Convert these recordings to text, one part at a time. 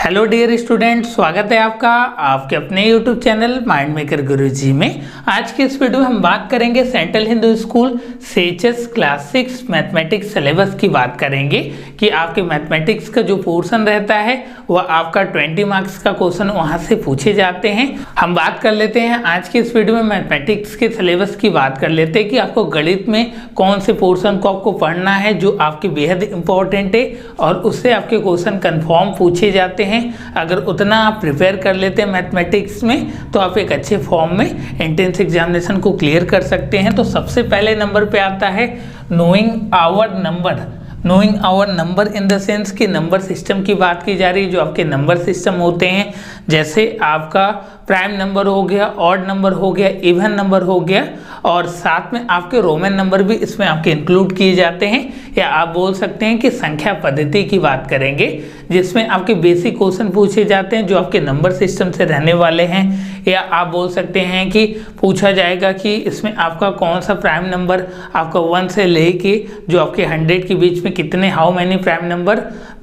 Hello dear student, स्वागत है आपका आपके अपने यूट्यूब चैनल माइंड मेकर गुरुजी में। आज के इस वीडियो में हम बात करेंगे central Hindu school CHS class 6 mathematics syllabus की बात करेंगे कि आपके मैथमेटिक्स का जो पोर्शन रहता है वह आपका 20 मार्क्स का क्वेश्चन वहां से पूछे जाते हैं। हम बात कर लेते हैं आज के इस वीडियो में मैथमेटिक्स के सिलेबस की बात कर लेते हैं कि आपको गणित में कौन से पोर्शन को आपको पढ़ना है जो आपके बेहद इंपॉर्टेंट है और उससे आपके क्वेश्चन कन्फर्म पूछे जाते हैं। अगर उतना आप प्रिपेयर कर लेते हैं मैथमेटिक्स में तो आप एक अच्छे फॉर्म में एंट्रेंस एग्जामिनेशन को क्लियर कर सकते हैं। तो सबसे पहले नंबर पे आता है knowing our number. Knowing our number in the sense कि नंबर सिस्टम की बात की जा रही है। जो आपके नंबर सिस्टम होते हैं जैसे आपका प्राइम नंबर हो गया, ऑड नंबर हो गया, इवन नंबर हो गया और साथ में आपके रोमन नंबर भी इसमें आपके इंक्लूड किए जाते हैं। या आप बोल सकते हैं कि संख्या पद्धति की बात करेंगे जिसमें आपके बेसिक क्वेश्चन पूछे जाते हैं जो आपके नंबर सिस्टम से रहने वाले हैं। या आप बोल सकते हैं कि पूछा जाएगा कि इसमें आपका कौन सा प्राइम नंबर आपका 1 से लेके जो आपके 100 के बीच में कितने how many prime number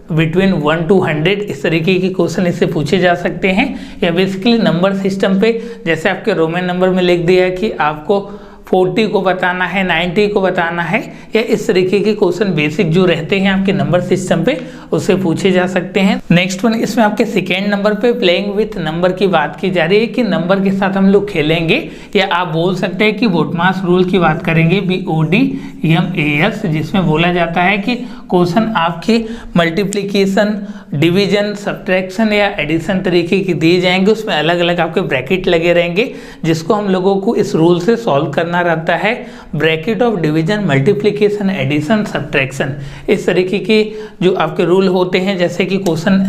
between 1 to 100 इस तरीके के क्वेश्चन इससे पूछे जा सकते हैं। या बेसिकली नंबर सिस्टम पे जैसे आपके रोमन नंबर में लिख दिया है कि आपको 40 को बताना है, 90 को बताना है, या इस तरीके के क्वेश्चन बेसिक जो रहते हैं आपके नंबर सिस्टम पे उससे पूछे जा सकते हैं। नेक्स्ट वन, इसमें आपके सेकेंड नंबर पे प्लेइंग विथ नंबर की बात की जा रही है कि नंबर के साथ हम लोग खेलेंगे। या आप बोल सकते हैं कि बोटमास रूल की बात करेंगे BODMAS, जिसमें बोला जाता है कि क्वेश्चन आपके मल्टीप्लिकेशन, डिवीजन, सब्ट्रैक्शन या एडिशन तरीके की दिए जाएंगे। उसमें अलग अलग आपके ब्रैकेट लगे रहेंगे जिसको हम लोगों को इस रूल से सॉल्व करना रहता है। Bracket of division, multiplication, addition, subtraction, इस तरीके के जो आपके रूल होते हैं। जैसे कि क्वेश्चन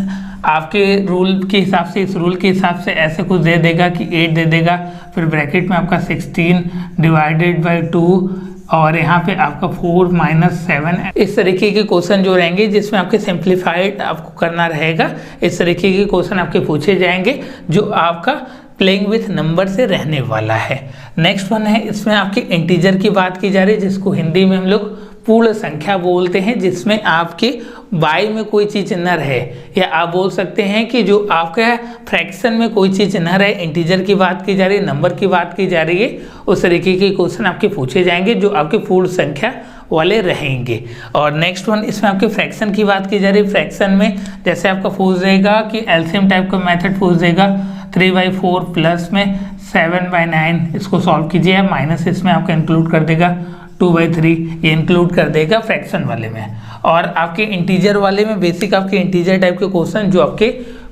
आपके रूल के हिसाब से, इस रूल के हिसाब से ऐसे कुछ दे देगा कि 8 दे देगा, फिर ब्रैकेट में आपका 16 डिवाइडेड बाई 2 और यहाँ पे आपका 4 - 7, इस तरीके के क्वेश्चन जो रहेंगे जिसमें आपके सिंप्लीफाइड आपको करना रहेगा। इस तरीके के क्वेश्चन आपके पूछे जाएंगे जो आपका प्लेइंग विथ नंबर से रहने वाला है। नेक्स्ट वन है, इसमें आपके इंटीजर की बात की जा रही है जिसको हिंदी में हम लोग पूर्ण संख्या बोलते हैं, जिसमें आपके बाई में कोई चीज़ न रहे। या आप बोल सकते हैं कि जो आपका फ्रैक्शन में कोई चीज़ न रहे। इंटीजर की बात की जा रही है, नंबर की बात की जा रही है, उस तरीके के क्वेश्चन आपके पूछे जाएंगे जो आपके पूर्ण संख्या वाले रहेंगे। और नेक्स्ट वन, इसमें आपके फ्रैक्शन की बात की जा रही है। फ्रैक्शन में जैसे आपका पूछ देगा कि एलसीएम टाइप का मेथड पूछ देगा 3/4 प्लस में 7/9, इसको सॉल्व कीजिए। माइनस इसमें आपका इंक्लूड कर देगा 2/3, ये इंक्लूड कर देगा फ्रैक्शन वाले में। और आपके इंटीजर वाले में बेसिक आपके इंटीजर टाइप के क्वेश्चन जो आपके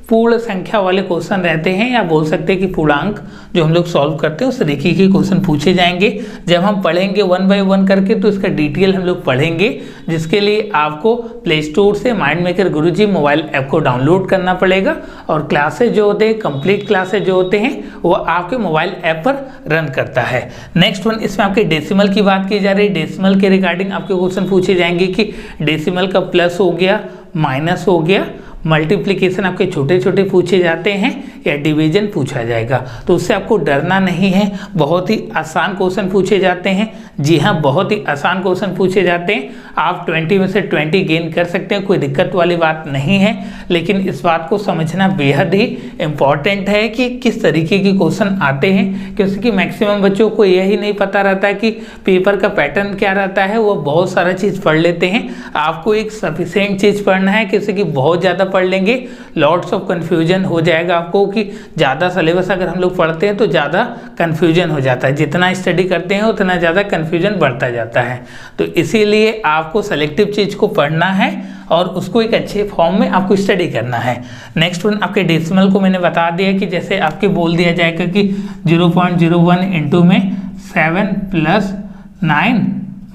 पूर्ण संख्या वाले क्वेश्चन रहते हैं, या बोल सकते हैं कि पूर्णांक जो हम लोग सॉल्व करते हैं उस तरीके के क्वेश्चन पूछे जाएंगे। जब हम पढ़ेंगे 1 by 1 करके तो इसका डिटेल हम लोग पढ़ेंगे, जिसके लिए आपको प्ले स्टोर से माइंड मेकर गुरुजी मोबाइल ऐप को डाउनलोड करना पड़ेगा। और क्लासेज जो होते हैं, कंप्लीट क्लासेज जो होते हैं वो आपके मोबाइल ऐप पर रन करता है। नेक्स्ट वन, इसमें आपके डेसिमल की बात की जा रही है। डेसिमल के रिगार्डिंग आपके क्वेश्चन पूछे जाएंगे कि डेसिमल का प्लस हो गया, माइनस हो गया, मल्टीप्लिकेशन आपके छोटे छोटे पूछे जाते हैं या डिवीजन पूछा जाएगा। तो उससे आपको डरना नहीं है, बहुत ही आसान क्वेश्चन पूछे जाते हैं। जी हाँ, बहुत ही आसान क्वेश्चन पूछे जाते हैं। आप 20 में से 20 गेन कर सकते हैं, कोई दिक्कत वाली बात नहीं है। लेकिन इस बात को समझना बेहद ही इम्पॉर्टेंट है कि किस तरीके के क्वेश्चन आते हैं, क्योंकि मैक्सिमम बच्चों को यही नहीं पता रहता है कि पेपर का पैटर्न क्या रहता है। वो बहुत सारा चीज़ पढ़ लेते हैं। आपको एक सफिशिएंट चीज़ पढ़ना है, क्योंकि बहुत ज़्यादा पढ़ लेंगे लॉट्स ऑफ कन्फ्यूजन हो जाएगा आपको। कि ज़्यादा सिलेबस अगर हम लोग पढ़ते हैं तो ज़्यादा कन्फ्यूजन हो जाता है, जितना स्टडी करते हैं उतना ज़्यादा कन्फ्यूजन बढ़ता जाता है। तो इसीलिए आपको सेलेक्टिव चीज़ को पढ़ना है और उसको एक अच्छे फॉर्म में आपको स्टडी करना है। नेक्स्ट वन, आपके डेसिमल को मैंने बता दिया कि जैसे आपके बोल दिया जाएगा कि 0.01 इंटू में 7 + 9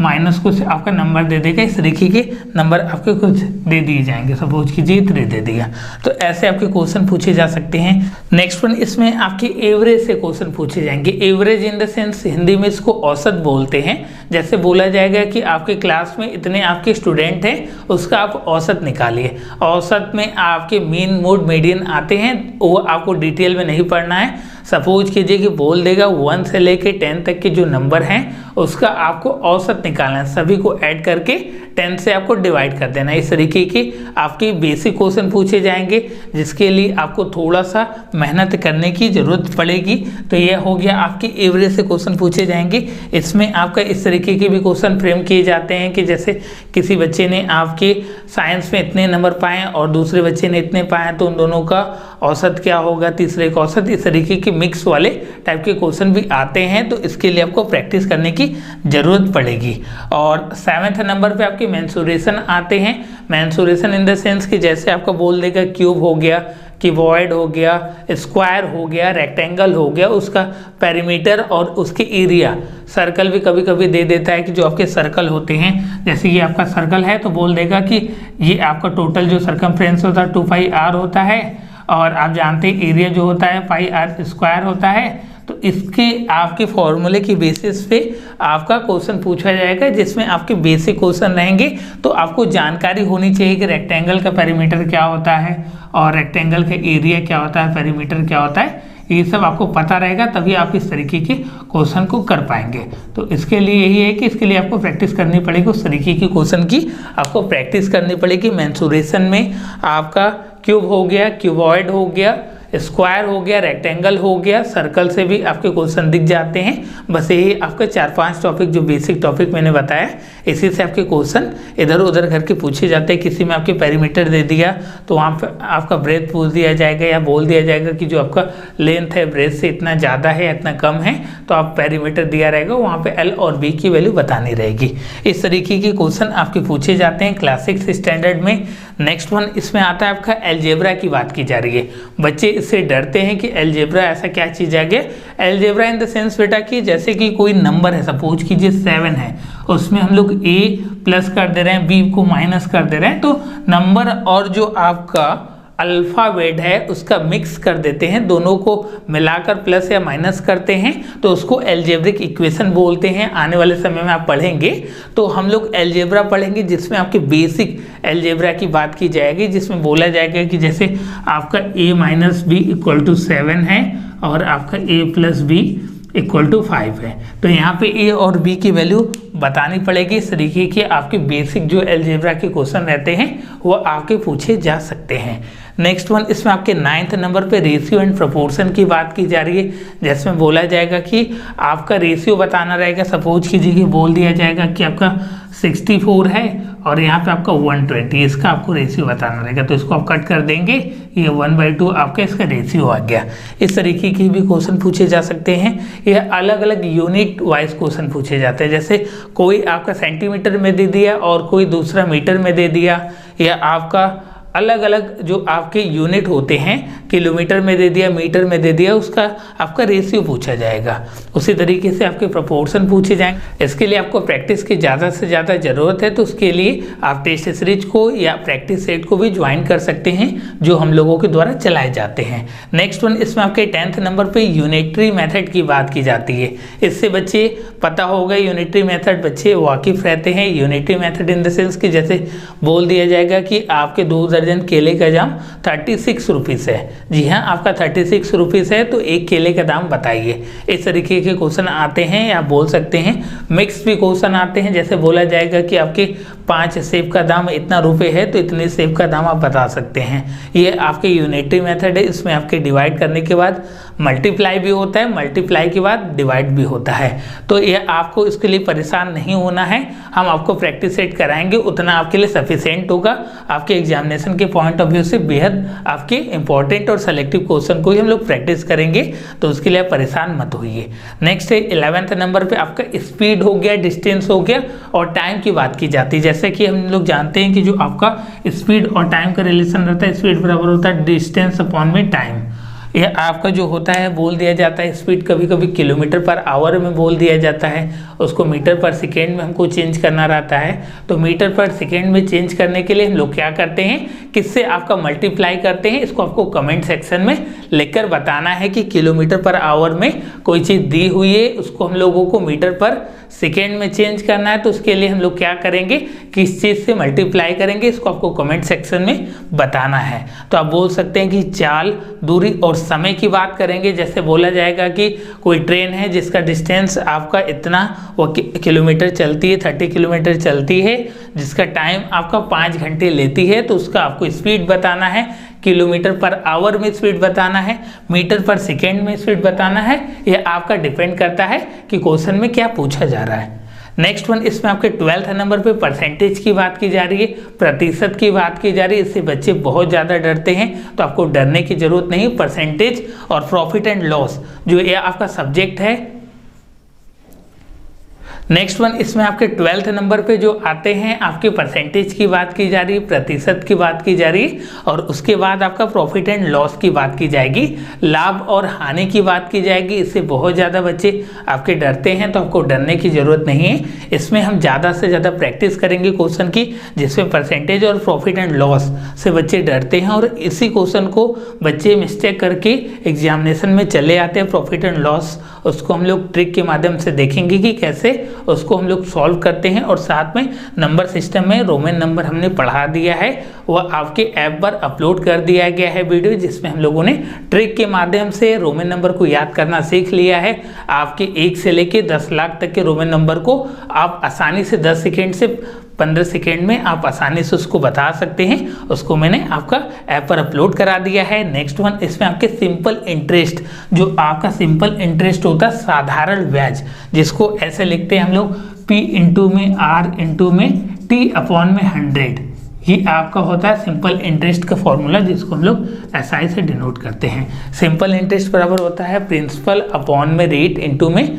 माइनस कुछ आपका नंबर दे देगा। इस तरीके के नंबर आपके कुछ दे दिए जाएंगे, सपोज कीजिए 3 दे दिया। तो ऐसे आपके क्वेश्चन पूछे जा सकते हैं। नेक्स्ट वन, इसमें आपके एवरेज से क्वेश्चन पूछे जाएंगे। Average in the sense Hindi में इसको औसत बोलते हैं। जैसे बोला जाएगा कि आपके क्लास में इतने आपके स्टूडेंट हैं, उसका आप औसत निकालिए। औसत में आपके मीन, मोड, मीडियन आते हैं, वो आपको डिटेल में नहीं पढ़ना है। सपोज कीजिए कि बोल देगा 1 से लेके 10 तक के जो नंबर हैं उसका आपको औसत निकालना है, सभी को ऐड करके 10 से आपको डिवाइड कर देना है। इस तरीके के आपके बेसिक क्वेश्चन पूछे जाएंगे जिसके लिए आपको थोड़ा सा मेहनत करने की ज़रूरत पड़ेगी। तो यह हो गया आपके एवरेज से क्वेश्चन पूछे जाएंगे। इसमें आपका इस तरीके के भी क्वेश्चन फ्रेम किए जाते हैं कि जैसे किसी बच्चे ने आपके साइंस में इतने नंबर पाए और दूसरे बच्चे ने इतने पाए तो उन दोनों का औसत क्या होगा, तीसरे का औसत, इस तरीके के मिक्स वाले टाइप के क्वेश्चन भी आते हैं। तो इसके लिए आपको प्रैक्टिस करने की ज़रूरत पड़ेगी। और 7वें नंबर पे आपके मेंसुरेशन आते हैं। मेंसुरेशन इन द सेंस कि जैसे आपका बोल देगा क्यूब हो गया, क्यूबॉइड हो गया, स्क्वायर हो गया, रेक्टेंगल हो गया, उसका पेरीमीटर और उसके एरिया। सर्कल भी कभी कभी दे देता है कि जो आपके सर्कल होते हैं, जैसे ये आपका सर्कल है तो बोल देगा कि ये आपका टोटल जो सरकमफ्रेंस होता है 2πr होता है और आप जानते हैं एरिया जो होता है πr² होता है। तो इसके आपके फॉर्मूले की बेसिस पे आपका क्वेश्चन पूछा जाएगा जिसमें आपके बेसिक क्वेश्चन रहेंगे। तो आपको जानकारी होनी चाहिए कि रेक्टेंगल का पेरीमीटर क्या होता है और रेक्टेंगल का एरिया क्या होता है, पेरीमीटर क्या होता है, ये सब आपको पता रहेगा तभी आप इस तरीके के क्वेश्चन को कर पाएंगे। तो इसके लिए यही है कि इसके लिए आपको प्रैक्टिस करनी पड़ेगी, उस तरीके की क्वेश्चन की आपको प्रैक्टिस करनी पड़ेगी। मेंसुरेशन में आपका क्यूब हो गया, क्यूबॉइड हो गया, स्क्वायर हो गया, रेक्टेंगल हो गया, सर्कल से भी आपके क्वेश्चन दिख जाते हैं। बस यही आपके 4-5 टॉपिक जो बेसिक टॉपिक मैंने बताया, इसी से आपके क्वेश्चन इधर उधर करके पूछे जाते हैं। किसी में आपके पेरीमीटर दे दिया तो वहाँ पर आपका ब्रेथ पूछ दिया जाएगा या बोल दिया जाएगा कि जो आपका लेंथ है ब्रेथ से इतना ज़्यादा है या इतना कम है, तो आप पेरीमीटर दिया रहेगा वहाँ पे L और B की वैल्यू बतानी रहेगी। इस तरीके के क्वेश्चन आपके पूछे जाते हैं क्लास 6 स्टैंडर्ड में। नेक्स्ट वन इसमें आता है आपका अलजेब्रा की बात की जा रही है। बच्चे इससे डरते हैं कि अलजेब्रा ऐसा क्या चीज़ आ गया। अलजेब्रा इन द सेंस बेटा कि जैसे कि कोई नंबर है, सपोज कीजिए 7 है, उसमें हम लोग a प्लस कर दे रहे हैं, b को माइनस कर दे रहे हैं, तो नंबर और जो आपका अल्फ़ाबेट है उसका मिक्स कर देते हैं, दोनों को मिलाकर प्लस या माइनस करते हैं, तो उसको अलजेब्रिक इक्वेशन बोलते हैं। आने वाले समय में आप पढ़ेंगे तो हम लोग अलजेब्रा पढ़ेंगे जिसमें आपके बेसिक अलजेब्रा की बात की जाएगी, जिसमें बोला जाएगा कि जैसे आपका a minus B equal to 7 है और आपका a plus B equal to 5 है। तो यहाँ पे a और b की वैल्यू बतानी पड़ेगी। इस तरीके के आपके बेसिक जो अलजेब्रा के क्वेश्चन रहते हैं वो आपके पूछे जा सकते हैं। नेक्स्ट वन इसमें आपके 9th नंबर पे रेशियो एंड प्रोपोर्शन की बात की जा रही है, जिसमें बोला जाएगा कि आपका रेशियो बताना रहेगा। सपोज कीजिए कि बोल दिया जाएगा कि आपका 64 है और यहाँ पे आपका 120, इसका आपको रेशियो बताना रहेगा। तो इसको आप कट कर देंगे, ये 1/2 आपका इसका रेशियो आ गया। इस तरीके की भी क्वेश्चन पूछे जा सकते हैं। यह अलग अलग यूनिट वाइज क्वेश्चन पूछे जाते हैं, जैसे कोई आपका सेंटीमीटर में दे दिया और कोई दूसरा मीटर में दे दिया, या आपका अलग अलग जो आपके यूनिट होते हैं, किलोमीटर में दे दिया, मीटर में दे दिया, उसका आपका रेशियो पूछा जाएगा। उसी तरीके से आपके प्रोपोर्शन पूछे जाएंगे। इसके लिए आपको प्रैक्टिस की ज़्यादा से ज़्यादा ज़रूरत है, तो उसके लिए आप टेस्ट सीरीज को या प्रैक्टिस सेट को भी ज्वाइन कर सकते हैं जो हम लोगों के द्वारा चलाए जाते हैं। नेक्स्ट वन इसमें आपके 10th नंबर पर यूनिटरी मैथड की बात की जाती है। इससे बच्चे पता होगा, यूनिटरी मैथड बच्चे वाकिफ रहते हैं। Unitary method in the sense कि जैसे बोल दिया जाएगा कि आपके 2 दर्जन केले का दाम 36 रुपीज़ है। जी हाँ, आपका 36 रुपीज़ है, तो एक केले का दाम बताइए। इस तरीके के क्वेश्चन आते हैं, या बोल सकते हैं मिक्स भी क्वेश्चन आते हैं। जैसे बोला जाएगा कि आपके 5 सेब का दाम इतना रुपये है, तो इतने सेब का दाम आप बता सकते हैं। ये आपके यूनिटरी मेथड है। इसमें आपके डिवाइड करने के बाद मल्टीप्लाई भी होता है, मल्टीप्लाई के बाद डिवाइड भी होता है। तो ये आपको इसके लिए परेशान नहीं होना है, हम आपको प्रैक्टिस सेट कराएंगे, उतना आपके लिए सफिशिएंट होगा। आपके एग्जामिनेशन के पॉइंट ऑफ व्यू से बेहद आपके इंपॉर्टेंट और सेलेक्टिव क्वेश्चन को ही हम लोग प्रैक्टिस करेंगे, तो उसके लिए आप परेशान मत होइए। नेक्स्ट है 11th नंबर पे आपका स्पीड हो गया, डिस्टेंस हो गया और टाइम की बात की जाती है। जैसे कि हम लोग जानते हैं कि जो आपका स्पीड और टाइम का रिलेशन रहता है, स्पीड बराबर होता है डिस्टेंस अपॉन में टाइम। यह आपका जो होता है बोल दिया जाता है स्पीड, कभी कभी किलोमीटर पर आवर में बोल दिया जाता है, उसको मीटर पर सेकेंड में हमको चेंज करना रहता है। तो मीटर पर सेकेंड में चेंज करने के लिए हम लोग क्या करते हैं, किससे आपका मल्टीप्लाई करते हैं। इसको आपको कमेंट सेक्शन में लिखकर बताना है कि किलोमीटर पर आवर में कोई चीज़ दी हुई है, उसको हम लोगों को मीटर पर सेकेंड में चेंज करना है तो उसके लिए हम लोग क्या करेंगे, किस चीज़ से मल्टीप्लाई करेंगे, इसको आपको कमेंट सेक्शन में बताना है। तो आप बोल सकते हैं कि चाल, दूरी और समय की बात करेंगे। जैसे बोला जाएगा कि कोई ट्रेन है जिसका डिस्टेंस आपका इतना, वो किलोमीटर चलती है, 30 किलोमीटर चलती है, जिसका टाइम आपका 5 घंटे लेती है, तो उसका आपको स्पीड बताना है, किलोमीटर पर आवर में स्पीड बताना है, मीटर पर सेकेंड में स्पीड बताना है। यह आपका डिपेंड करता है कि क्वेश्चन में क्या पूछा जा रहा है। नेक्स्ट वन, इसमें आपके 12th नंबर पे परसेंटेज की बात की जा रही है, प्रतिशत की बात की जा रही है। इससे बच्चे बहुत ज़्यादा डरते हैं, तो आपको डरने की जरूरत नहीं। परसेंटेज और प्रॉफिट एंड लॉस जो ये आपका सब्जेक्ट है। नेक्स्ट वन, इसमें आपके 12th नंबर पे जो आते हैं आपके परसेंटेज की बात की जा रही है, प्रतिशत की बात की जा रही है, और उसके बाद आपका प्रॉफिट एंड लॉस की बात की जाएगी, लाभ और हानि की बात की जाएगी। इससे बहुत ज़्यादा बच्चे आपके डरते हैं, तो आपको डरने की ज़रूरत नहीं है। इसमें हम ज़्यादा से ज़्यादा प्रैक्टिस करेंगे क्वेश्चन की, जिसमें परसेंटेज और प्रॉफिट एंड लॉस से बच्चे डरते हैं, और इसी क्वेश्चन को बच्चे मिस्टेक करके एग्जामिनेशन में चले आते हैं। प्रॉफिट एंड लॉस उसको हम लोग ट्रिक के माध्यम से देखेंगे कि कैसे उसको हम लोग सॉल्व करते हैं, और साथ में नंबर सिस्टम में रोमन नंबर हमने पढ़ा दिया है, वह आपके ऐप पर अपलोड कर दिया गया है वीडियो, जिसमें हम लोगों ने ट्रिक के माध्यम से रोमन नंबर को याद करना सीख लिया है। आपके 1 से लेके 10 लाख तक के रोमन नंबर को आप आसानी से 10 सेकेंड से 15 सेकेंड में आप आसानी से उसको बता सकते हैं। उसको मैंने आपका ऐप पर अपलोड करा दिया है। नेक्स्ट वन, इसमें आपके सिंपल इंटरेस्ट, जो आपका सिंपल इंटरेस्ट होता है, साधारण ब्याज, जिसको ऐसे लिखते हैं हम लोग P इंटू में R इंटू में T अपॉन में 100, ये आपका होता है सिंपल इंटरेस्ट का फॉर्मूला, जिसको हम लोग SI से डिनोट करते हैं। सिंपल इंटरेस्ट बराबर होता है प्रिंसिपल अपॉन में रेट इंटू में,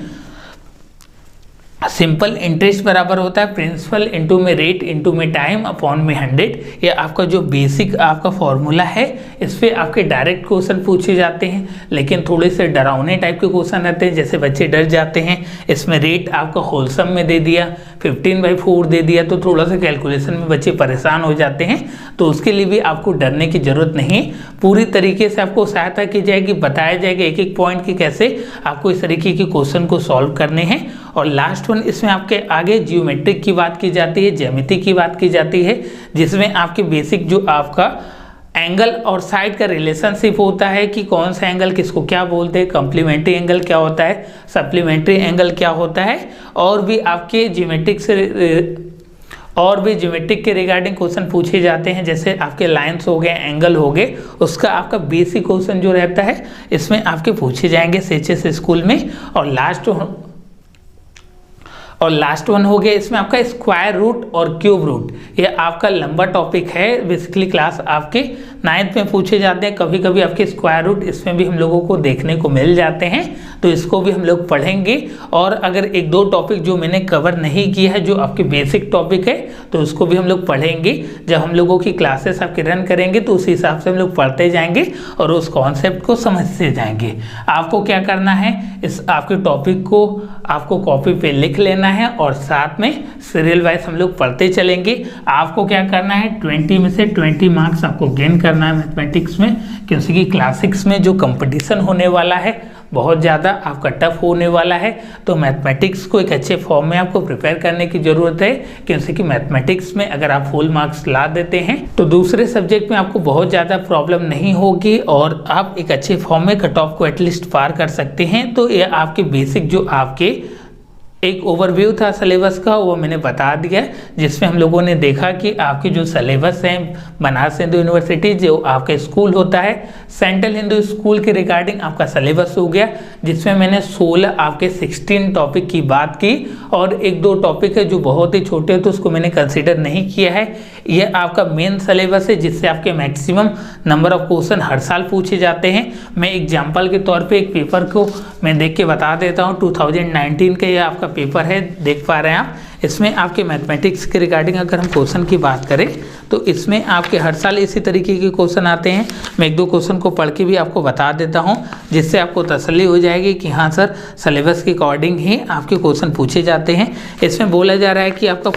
सिंपल इंटरेस्ट बराबर होता है प्रिंसिपल इंटू में रेट इंटू में टाइम अपॉन में 100। ये आपका जो बेसिक आपका फॉर्मूला है, इस पर आपके डायरेक्ट क्वेश्चन पूछे जाते हैं, लेकिन थोड़े से डरावने टाइप के क्वेश्चन रहते हैं, जैसे बच्चे डर जाते हैं। इसमें रेट आपका होलसम में दे दिया, 15/4 दे दिया, तो थोड़ा सा कैलकुलेशन में बच्चे परेशान हो जाते हैं। तो उसके लिए भी आपको डरने की जरूरत नहीं है, पूरी तरीके से आपको सहायता की जाएगी, बताया जाएगा एक एक पॉइंट की कैसे आपको इस तरीके के क्वेश्चन को सॉल्व करने हैं। और लास्ट वन, इसमें आपके आगे जियोमेट्रिक की बात की जाती है, ज्यामिति की बात की जाती है, जिसमें आपके बेसिक जो आपका एंगल और साइड का रिलेशनशिप होता है कि कौन सा एंगल किसको क्या बोलते हैं, कॉम्प्लीमेंट्री एंगल क्या होता है, सप्लीमेंट्री एंगल क्या होता है, और भी आपके ज्योमेट्रिक के रिगार्डिंग क्वेश्चन पूछे जाते हैं, जैसे आपके लाइंस हो गए, एंगल हो गए, उसका आपका बेसिक क्वेश्चन जो रहता है इसमें आपके पूछे जाएंगे CHS स्कूल में। और लास्ट वन हो गया इसमें आपका स्क्वायर रूट और क्यूब रूट, ये आपका लंबा टॉपिक है, बेसिकली क्लास आपके 9th में पूछे जाते हैं। कभी कभी आपके स्क्वायर रूट इसमें भी हम लोगों को देखने को मिल जाते हैं, तो इसको भी हम लोग पढ़ेंगे। और अगर 1-2 टॉपिक जो मैंने कवर नहीं किया है, जो आपके बेसिक टॉपिक है, तो उसको भी हम लोग पढ़ेंगे। जब हम लोगों की क्लासेस आपके रन करेंगे तो उस हिसाब से हम लोग पढ़ते जाएंगे और उस कॉन्सेप्ट को समझते जाएंगे। आपको क्या करना है, इस आपके टॉपिक को आपको कॉपी पे लिख लेना है, और साथ में सीरियल वाइज हम लोग पढ़ते चलेंगे। आपको क्या करना है, 20 में से 20 मार्क्स आपको गेन करना है मैथमेटिक्स में, क्योंकि क्लास 6 में जो कंपटीशन होने वाला है बहुत ज़्यादा आपका टफ होने वाला है। तो मैथमेटिक्स को एक अच्छे फॉर्म में आपको प्रिपेयर करने की ज़रूरत है, क्योंकि मैथमेटिक्स में अगर आप फुल मार्क्स ला देते हैं तो दूसरे सब्जेक्ट में आपको बहुत ज़्यादा प्रॉब्लम नहीं होगी, और आप एक अच्छे फॉर्म में कट ऑफ को एटलीस्ट पार कर सकते हैं। तो ये आपके बेसिक जो आपके एक ओवरव्यू था सिलेबस का, वो मैंने बता दिया, जिसमें हम लोगों ने देखा कि आपके जो सिलेबस हैं बनारस हिंदू यूनिवर्सिटी जो आपका स्कूल होता है, सेंट्रल हिंदू स्कूल के रिगार्डिंग आपका सिलेबस हो गया, जिसमें मैंने 16 आपके 16 टॉपिक की बात की, और 1-2 टॉपिक है जो बहुत ही छोटे तो उसको मैंने कंसिडर नहीं किया है। यह आपका मेन सिलेबस है, जिससे आपके मैक्सिमम नंबर ऑफ क्वेश्चन हर साल पूछे जाते हैं। मैं एग्जाम्पल के तौर पे एक पेपर को मैं देख के बता देता हूँ। 2019 का यह आपका पेपर है, देख पा रहे हैं आप। इसमें आपके मैथमेटिक्स के रिगार्डिंग अगर हम क्वेश्चन की बात करें तो इसमें आपके हर साल इसी तरीके के क्वेश्चन आते हैं। मैं 1-2 क्वेश्चन को पढ़ के भी आपको बता देता हूं, जिससे आपको तसल्ली हो जाएगी कि हाँ सर, सिलेबस के अकॉर्डिंग ही आपके क्वेश्चन पूछे जाते हैं। इसमें बोला जा रहा है कि आपका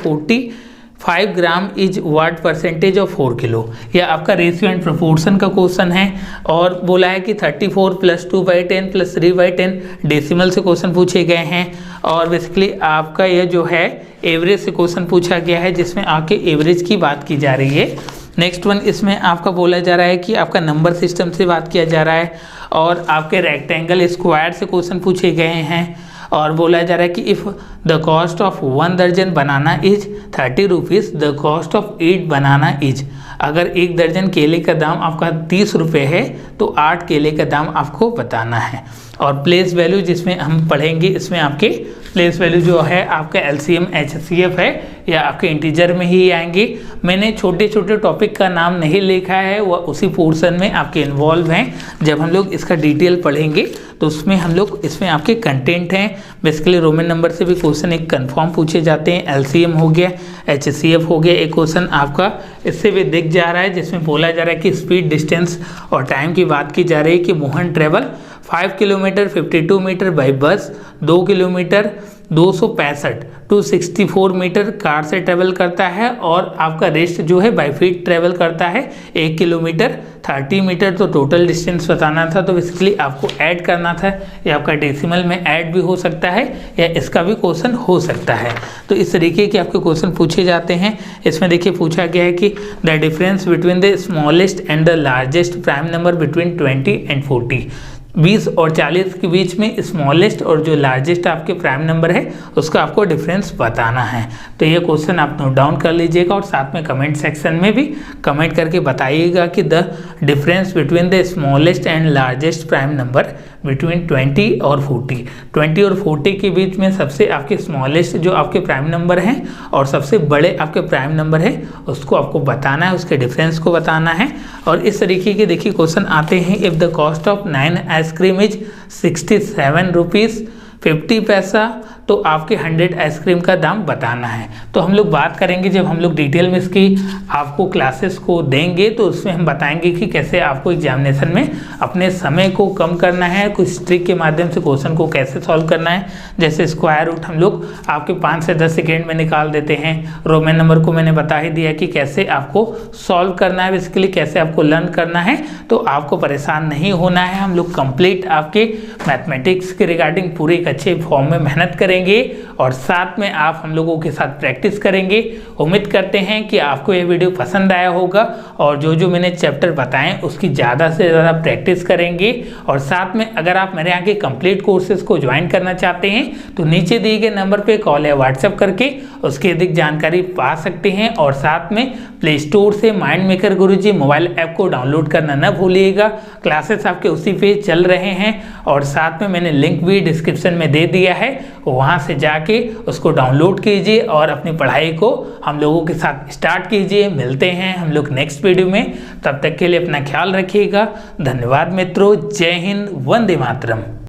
5 gram is what percentage of 4 kilo. यह आपका रेशियो एंड प्रोपोर्शन का क्वेश्चन है और बोला है कि 34 + 2/10 + 3/10 डेसिमल से क्वेश्चन पूछे गए हैं। और बेसिकली आपका यह जो है एवरेज से क्वेश्चन पूछा गया है, जिसमें आपके एवरेज की बात की जा रही है। नेक्स्ट वन इसमें आपका बोला जा रहा है कि आपका नंबर सिस्टम से बात किया जा रहा है और आपके रेक्टेंगल स्क्वायर से क्वेश्चन पूछे गए हैं। और बोला जा रहा है कि इफ़ द कॉस्ट ऑफ 1 दर्जन banana is 30 rupees, the cost of 8 banana is. अगर 1 दर्जन केले का दाम आपका 30 रुपये है तो 8 केले का दाम आपको बताना है। और प्लेस वैल्यू जिसमें हम पढ़ेंगे, इसमें आपके प्लेस वैल्यू जो है आपका LCM HCF है या आपके इंटीजर में ही आएंगे। मैंने छोटे छोटे टॉपिक का नाम नहीं लिखा है, वह उसी पोर्शन में आपके इन्वॉल्व हैं। जब हम लोग इसका डिटेल पढ़ेंगे तो उसमें हम लोग इसमें आपके कंटेंट हैं। बेसिकली रोमन नंबर से भी क्वेश्चन एक कंफर्म पूछे जाते हैं। LCM हो गया, HCF हो गया। एक क्वेश्चन आपका इससे भी दिख जा रहा है जिसमें बोला जा रहा है कि स्पीड, डिस्टेंस और टाइम की बात की जा रही है कि Mohan travel 5 kilometre 52 metre by bus, 2 kilometre 265 to 64 metre car से ट्रेवल करता है और आपका रेस्ट जो है बाई फीट ट्रेवल करता है 1 किलोमीटर 30 मीटर। तो टोटल डिस्टेंस बताना था, तो बेसिकली आपको ऐड करना था। या आपका डेसिमल में ऐड भी हो सकता है या इसका भी क्वेश्चन हो सकता है। तो इस तरीके के आपके क्वेश्चन पूछे जाते हैं। इसमें देखिए पूछा गया है कि the difference between the smallest and the largest prime number between 20 and 40। 20 और 40 के बीच में स्मॉलेस्ट और जो लार्जेस्ट आपके प्राइम नंबर है उसका आपको डिफरेंस बताना है। तो ये क्वेश्चन आप नोट डाउन कर लीजिएगा और साथ में कमेंट सेक्शन में भी कमेंट करके बताइएगा कि the difference between the smallest and largest prime number between 20 और 40। 20 और 40 के बीच में सबसे आपके स्मॉलेस्ट जो आपके प्राइम नंबर हैं और सबसे बड़े आपके प्राइम नंबर है उसको आपको बताना है, उसके डिफरेंस को बताना है। और इस तरीके के देखिए क्वेश्चन आते हैं। If the cost of 9 ice cream is 67 rupees 50 पैसा, तो आपके 100 आइसक्रीम का दाम बताना है। तो हम लोग बात करेंगे जब हम लोग डिटेल में इसकी आपको क्लासेस को देंगे तो उसमें हम बताएंगे कि कैसे आपको एग्जामिनेशन में अपने समय को कम करना है, कुछ ट्रिक के माध्यम से क्वेश्चन को कैसे सॉल्व करना है। जैसे स्क्वायर रूट हम लोग आपके 5 से 10 सेकेंड में निकाल देते हैं। रोमन नंबर को मैंने बता ही दिया कि कैसे आपको सॉल्व करना है, बेसिकली कैसे आपको लर्न करना है। तो आपको परेशान नहीं होना है। हम लोग कंप्लीट आपके मैथमेटिक्स के रिगार्डिंग पूरे एक अच्छे फॉर्म में मेहनत करेंगे और साथ में आप हम लोगों के साथ प्रैक्टिस करेंगे। उम्मीद करते हैं कि आपको यह वीडियो पसंद आया होगा और जो जो मैंने चैप्टर बताएं उसकी ज़्यादा से ज़्यादा प्रैक्टिस करेंगे। और साथ में अगर आप मेरे यहाँ के कंप्लीट कोर्सेज को ज्वाइन करना चाहते हैं तो नीचे दिए गए नंबर पे कॉल या व्हाट्सएप करके उसकी अधिक जानकारी पा सकते हैं। और साथ में प्ले स्टोर से माइंड मेकर गुरुजी मोबाइल ऐप को डाउनलोड करना न भूलिएगा। क्लासेस आपके उसी पे चल रहे हैं और साथ में मैंने लिंक भी डिस्क्रिप्शन में दे दिया है, वहाँ से जाके उसको डाउनलोड कीजिए और अपनी पढ़ाई को हम लोगों के साथ स्टार्ट कीजिए। मिलते हैं हम लोग नेक्स्ट वीडियो में, तब तक के लिए अपना ख्याल रखिएगा। धन्यवाद मित्रों, जय हिंद, वंदे मातरम।